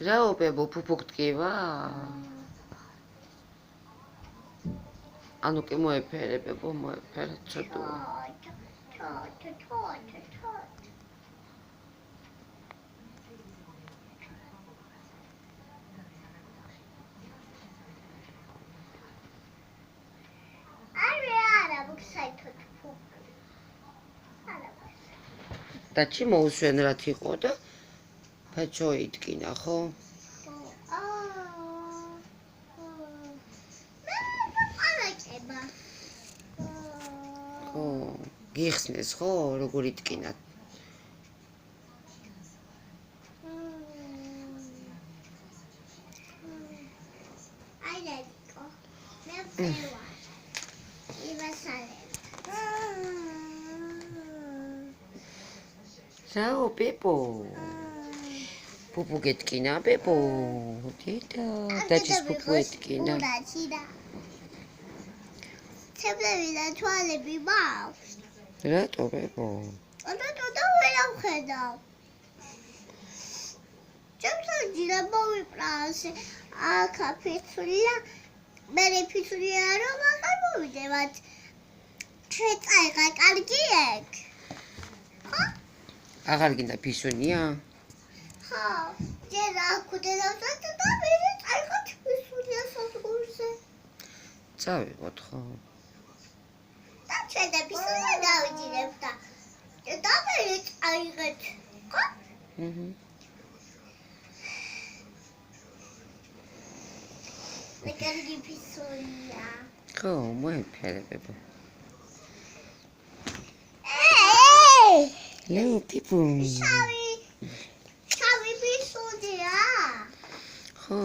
რაობებო ფუფუქტკივა? ანუ კი მოეფერებებო, მოეფერე ცოდო. დაჩი მოუსვენ რა თიყო და ფაჩო იტკინა, ხო? ხო, გიხსნეს, ხო, როგორ იტკინა? რაო, პეპო? პუპუ გეტკინა, პეპო? დედა, დაჩის პუპუ ეტკინა. ცებრები და თვალები მაქვს. რატო, პეპო? და ვერავხედავ. ჩემთან ჯირა მოვიპრა ასე აქა ფიცურია. მე ფიცურია რომ აღარ მოვიდევად. შეწაიღა კარგი ეგ. ხო? აღარ გინდა ფისუნია? ხო, ჯერ აკვდევდათ და მე წაიღოთ ფისურია საზღურზე. წავიღოთ, ხო? და ჩვენ და ფისურია გავიჭირებთ და მე წაიღეთ, ხო? მე კარგი ფისურია. ხო, მოეფერებებო. ლეო, პიპუ. შავი ფისურია. ხო.